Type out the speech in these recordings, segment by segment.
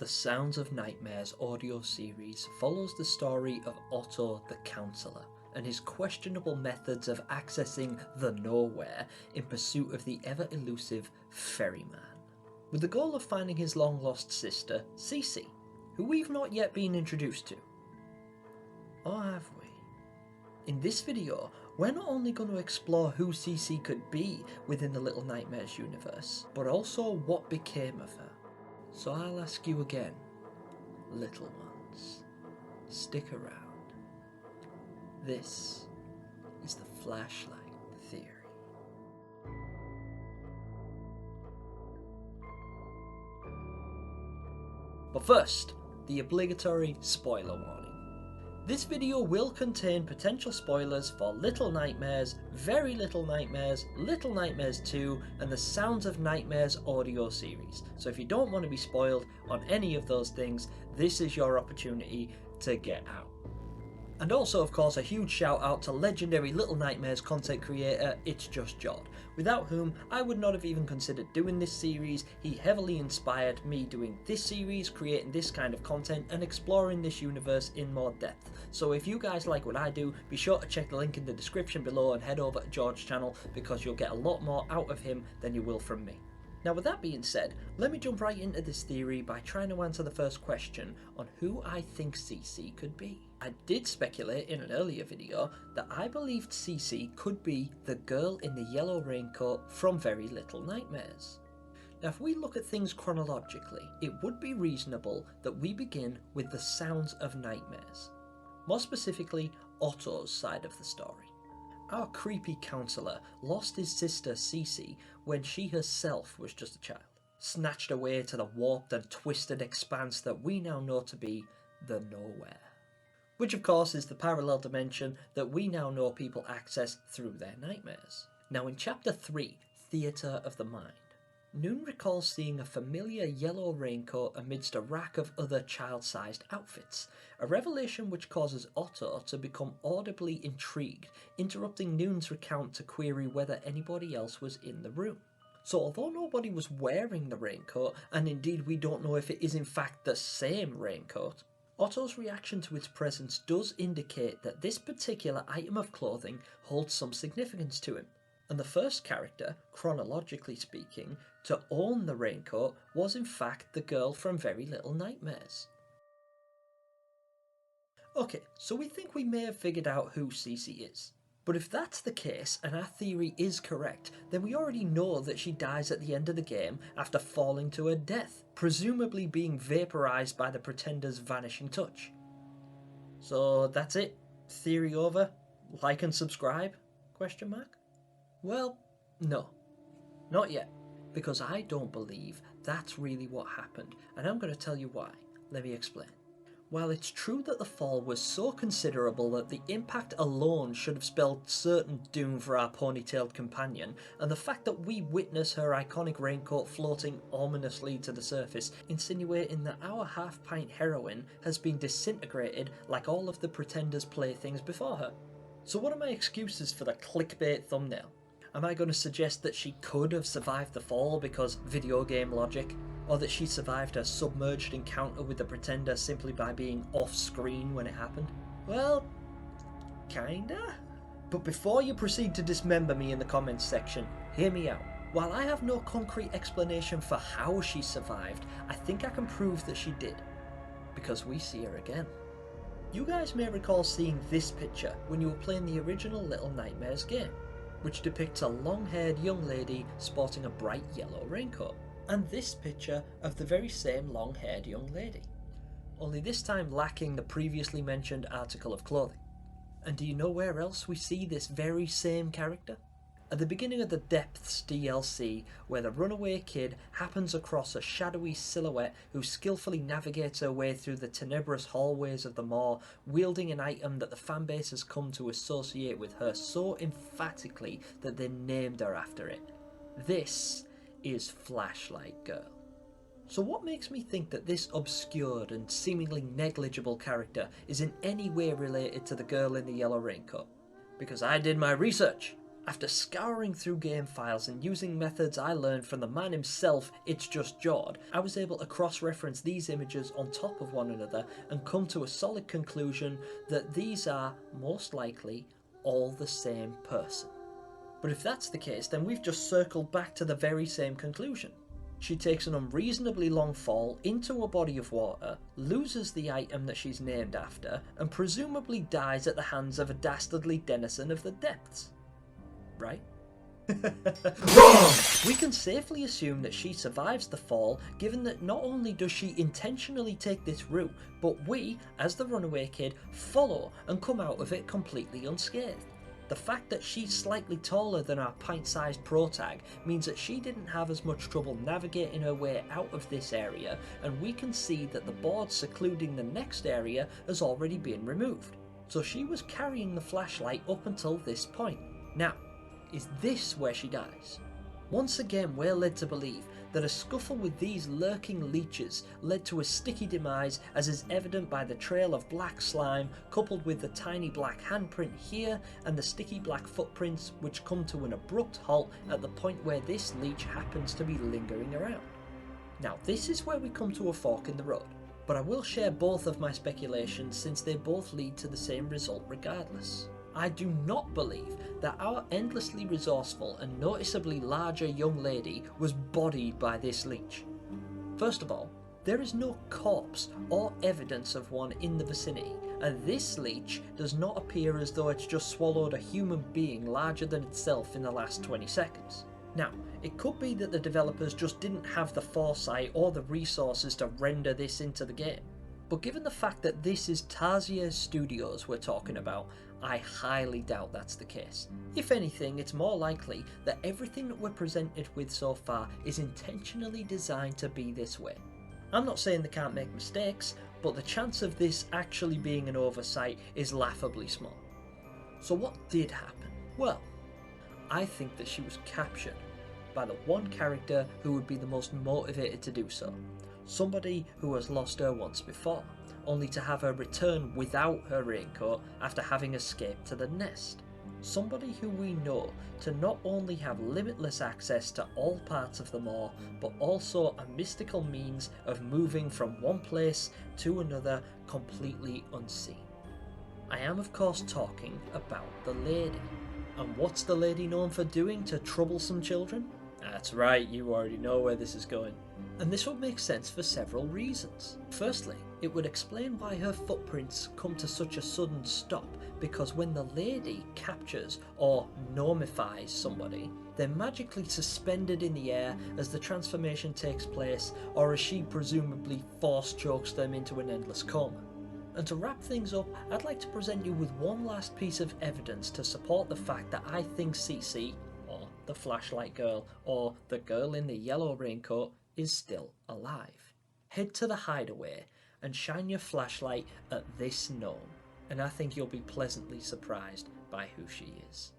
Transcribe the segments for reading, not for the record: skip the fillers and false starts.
The Sounds of Nightmares audio series follows the story of Otto the Counselor and his questionable methods of accessing the nowhere in pursuit of the ever-elusive ferryman, with the goal of finding his long-lost sister, Cece, who we've not yet been introduced to. Or have we? In this video, we're not only going to explore who Cece could be within the Little Nightmares universe, but also what became of her. So I'll ask you again, little ones, stick around. This is the Flashlight Theory. But first, the obligatory spoiler warning. This video will contain potential spoilers for Little Nightmares, Very Little Nightmares, Little Nightmares 2, and the Sounds of Nightmares audio series. So if you don't want to be spoiled on any of those things, this is your opportunity to get out. And also, of course, a huge shout out to legendary Little Nightmares content creator It's Just Jod, without whom I would not have even considered doing this series. He heavily inspired me doing this series, creating this kind of content and exploring this universe in more depth. So if you guys like what I do, be sure to check the link in the description below and head over to George's channel, because you'll get a lot more out of him than you will from me. Now, with that being said, let me jump right into this theory by trying to answer the first question on who I think Cece could be. I did speculate in an earlier video that I believed Cece could be the girl in the yellow raincoat from Very Little Nightmares. Now, if we look at things chronologically, it would be reasonable that we begin with the Sounds of Nightmares. More specifically, Otto's side of the story. Our creepy counselor lost his sister Cece when she herself was just a child, snatched away to the warped and twisted expanse that we now know to be the nowhere. Which of course is the parallel dimension that we now know people access through their nightmares. Now in chapter 3, Theatre of the Mind, Noon recalls seeing a familiar yellow raincoat amidst a rack of other child-sized outfits, a revelation which causes Otto to become audibly intrigued, interrupting Noon's recount to query whether anybody else was in the room. So although nobody was wearing the raincoat, and indeed we don't know if it is in fact the same raincoat, Otto's reaction to its presence does indicate that this particular item of clothing holds some significance to him. And the first character, chronologically speaking, to own the raincoat was in fact the girl from Very Little Nightmares. Okay, so we think we may have figured out who Cece is. But if that's the case, and our theory is correct, then we already know that she dies at the end of the game after falling to her death, presumably being vaporized by the Pretender's vanishing touch. So that's it? Theory over? Like and subscribe? Question mark? Well, no, not yet, because I don't believe that's really what happened, and I'm going to tell you why. Let me explain. While it's true that the fall was so considerable that the impact alone should have spelled certain doom for our ponytailed companion, and the fact that we witness her iconic raincoat floating ominously to the surface, insinuating that our half-pint heroine has been disintegrated like all of the Pretender's playthings before her. So what are my excuses for the clickbait thumbnail? Am I going to suggest that she could have survived the fall because video game logic? Or that she survived a submerged encounter with the Pretender simply by being off-screen when it happened? Well, kinda? But before you proceed to dismember me in the comments section, hear me out. While I have no concrete explanation for how she survived, I think I can prove that she did. Because we see her again. You guys may recall seeing this picture when you were playing the original Little Nightmares game, which depicts a long-haired young lady sporting a bright yellow raincoat, and this picture of the very same long-haired young lady, only this time lacking the previously mentioned article of clothing. And do you know where else we see this very same character? At the beginning of the Depths DLC, where the runaway kid happens across a shadowy silhouette who skillfully navigates her way through the tenebrous hallways of the Maw, wielding an item that the fanbase has come to associate with her so emphatically that they named her after it. This is Flashlight Girl. So what makes me think that this obscured and seemingly negligible character is in any way related to the girl in the yellow raincoat? Because I did my research. After scouring through game files and using methods I learned from the man himself, It's Just Jord, I was able to cross-reference these images on top of one another and come to a solid conclusion that these are, most likely, all the same person. But if that's the case, then we've just circled back to the very same conclusion. She takes an unreasonably long fall into a body of water, loses the item that she's named after, and presumably dies at the hands of a dastardly denizen of the depths. Right? Wrong! We can safely assume that she survives the fall, given that not only does she intentionally take this route, but we, as the runaway kid, follow and come out of it completely unscathed. The fact that she's slightly taller than our pint-sized protag means that she didn't have as much trouble navigating her way out of this area, and we can see that the board secluding the next area has already been removed. So she was carrying the flashlight up until this point. Now, is this where she dies? Once again, we're led to believe that a scuffle with these lurking leeches led to a sticky demise, as is evident by the trail of black slime coupled with the tiny black handprint here and the sticky black footprints which come to an abrupt halt at the point where this leech happens to be lingering around. Now this is where we come to a fork in the road, but I will share both of my speculations since they both lead to the same result regardless. I do not believe that our endlessly resourceful and noticeably larger young lady was bodied by this leech. First of all, there is no corpse or evidence of one in the vicinity, and this leech does not appear as though it's just swallowed a human being larger than itself in the last 20 seconds. Now, it could be that the developers just didn't have the foresight or the resources to render this into the game. But given the fact that this is Tarsier Studios we're talking about, I highly doubt that's the case. If anything, it's more likely that everything that we're presented with so far is intentionally designed to be this way. I'm not saying they can't make mistakes, but the chance of this actually being an oversight is laughably small. So what did happen? Well, I think that she was captured by the one character who would be the most motivated to do so. Somebody who has lost her once before, only to have her return without her raincoat after having escaped to the nest. Somebody who we know to not only have limitless access to all parts of the moor, but also a mystical means of moving from one place to another completely unseen. I am of course talking about the lady. And what's the lady known for doing to troublesome children? That's right, you already know where this is going. And this would make sense for several reasons. Firstly, it would explain why her footprints come to such a sudden stop, because when the lady captures or nomifies somebody, they're magically suspended in the air as the transformation takes place, or as she presumably force chokes them into an endless coma. And to wrap things up, I'd like to present you with one last piece of evidence to support the fact that I think Cece, or the flashlight girl, or the girl in the yellow raincoat, is still alive. Head to the hideaway and shine your flashlight at this gnome, and I think you'll be pleasantly surprised by who she is.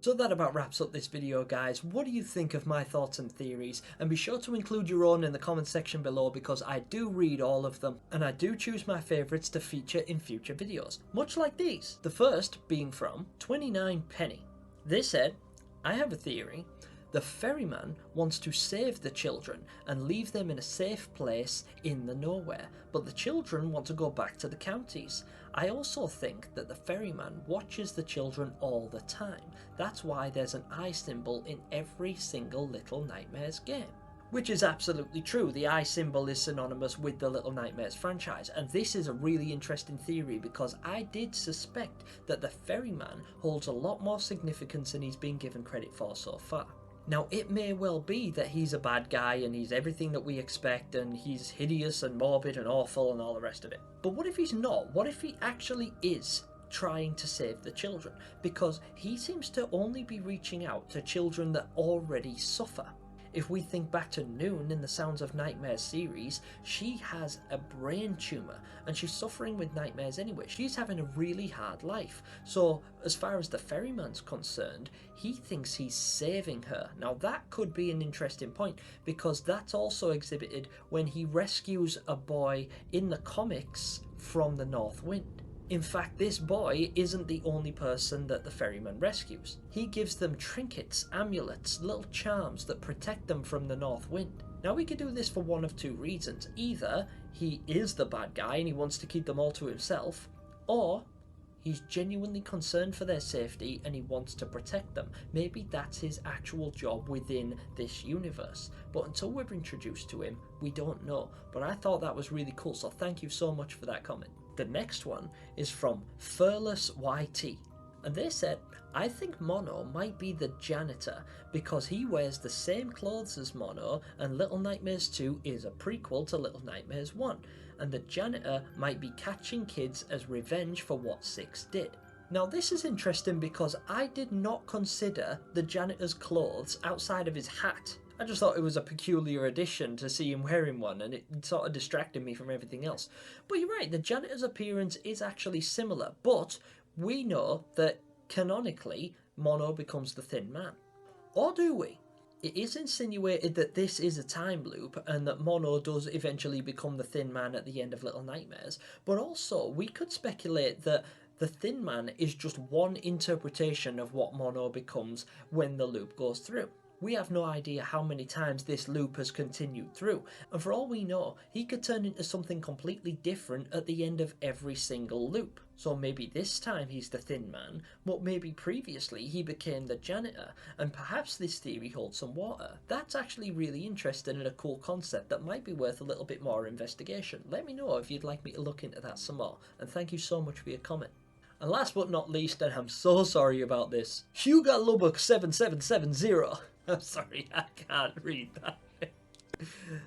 So that about wraps up this video, guys. What do you think of my thoughts and theories? And be sure to include your own in the comment section below, because I do read all of them, and I do choose my favourites to feature in future videos, much like these. The first being from 29 Penny. They said, I have a theory. The ferryman wants to save the children and leave them in a safe place in the nowhere, but the children want to go back to the counties. I also think that the ferryman watches the children all the time. That's why there's an eye symbol in every single Little Nightmares game. Which is absolutely true. The eye symbol is synonymous with the Little Nightmares franchise, and this is a really interesting theory because I did suspect that the ferryman holds a lot more significance than he's been given credit for so far. Now, it may well be that he's a bad guy and he's everything that we expect and he's hideous and morbid and awful and all the rest of it. But what if he's not? What if he actually is trying to save the children? Because he seems to only be reaching out to children that already suffer. If we think back to Noon in the Sounds of Nightmares series, she has a brain tumour and she's suffering with nightmares anyway. She's having a really hard life. So as far as the ferryman's concerned, he thinks he's saving her. Now that could be an interesting point, because that's also exhibited when he rescues a boy in the comics from the North Wind. In fact, this boy isn't the only person that the ferryman rescues. He gives them trinkets, amulets, little charms that protect them from the North Wind. Now we could do this for one of two reasons. Either he is the bad guy and he wants to keep them all to himself, or he's genuinely concerned for their safety and he wants to protect them. Maybe that's his actual job within this universe. But until we're introduced to him, we don't know. But I thought that was really cool, so thank you so much for that comment. The next one is from Furless YT, and they said, I think Mono might be the janitor because he wears the same clothes as Mono, and Little Nightmares 2 is a prequel to Little Nightmares 1, and the janitor might be catching kids as revenge for what 6 did. Now this is interesting because I did not consider the janitor's clothes outside of his hat. I just thought it was a peculiar addition to see him wearing one, and it sort of distracted me from everything else. But you're right, the janitor's appearance is actually similar, but we know that canonically Mono becomes the Thin Man. Or do we? It is insinuated that this is a time loop and that Mono does eventually become the Thin Man at the end of Little Nightmares, but also we could speculate that the Thin Man is just one interpretation of what Mono becomes when the loop goes through. We have no idea how many times this loop has continued through, and for all we know, he could turn into something completely different at the end of every single loop. So maybe this time he's the Thin Man, but maybe previously he became the janitor, and perhaps this theory holds some water. That's actually really interesting and a cool concept that might be worth a little bit more investigation. Let me know if you'd like me to look into that some more, and thank you so much for your comment. And last but not least, and I'm so sorry about this, Hugo Lubbock 7770. I'm sorry, I can't read that.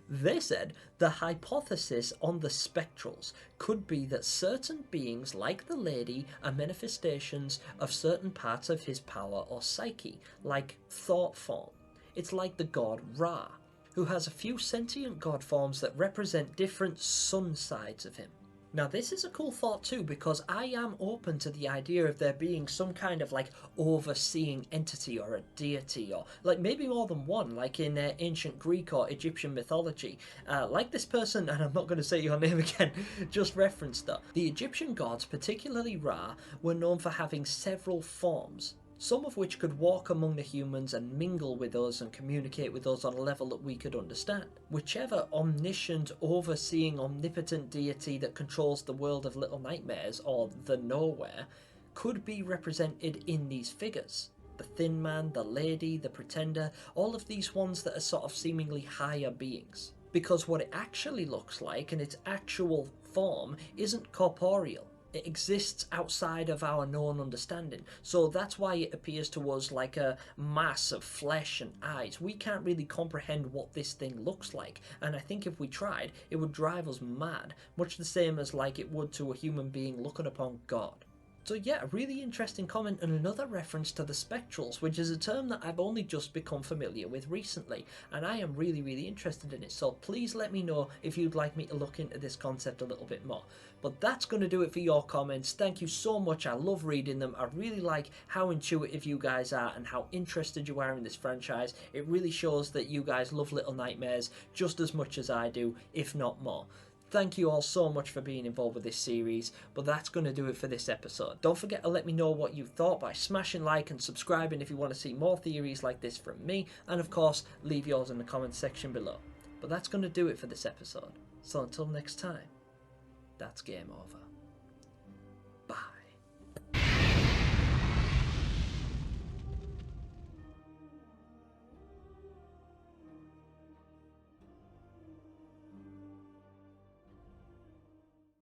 They said the hypothesis on the spectrals could be that certain beings like the lady are manifestations of certain parts of his power or psyche, like thought form. It's like the god Ra, who has a few sentient god forms that represent different sun sides of him. Now this is a cool thought too, because I am open to the idea of there being some kind of like overseeing entity or a deity, or like maybe more than one, like in ancient Greek or Egyptian mythology. Like this person, and I'm not going to say your name again, just referenced though. The Egyptian gods, particularly Ra, were known for having several forms, some of which could walk among the humans and mingle with us and communicate with us on a level that we could understand. Whichever omniscient, overseeing, omnipotent deity that controls the world of Little Nightmares, or the Nowhere, could be represented in these figures. The Thin Man, the Lady, the Pretender, all of these ones that are sort of seemingly higher beings. Because what it actually looks like, and its actual form, isn't corporeal. It exists outside of our known understanding, so that's why it appears to us like a mass of flesh and eyes. We can't really comprehend what this thing looks like, and I think if we tried, it would drive us mad, much the same as like it would to a human being looking upon God. So yeah, a really interesting comment and another reference to the spectrals, which is a term that I've only just become familiar with recently, and I am really interested in it, so please let me know if you'd like me to look into this concept a little bit more. But that's going to do it for your comments. Thank you so much, I love reading them. I really like how intuitive you guys are and how interested you are in this franchise. It really shows that you guys love Little Nightmares just as much as I do, if not more. Thank you all so much for being involved with this series, but that's going to do it for this episode. Don't forget to let me know what you thought by smashing like and subscribing if you want to see more theories like this from me, and of course, leave yours in the comments section below. But that's going to do it for this episode. So until next time, that's game over.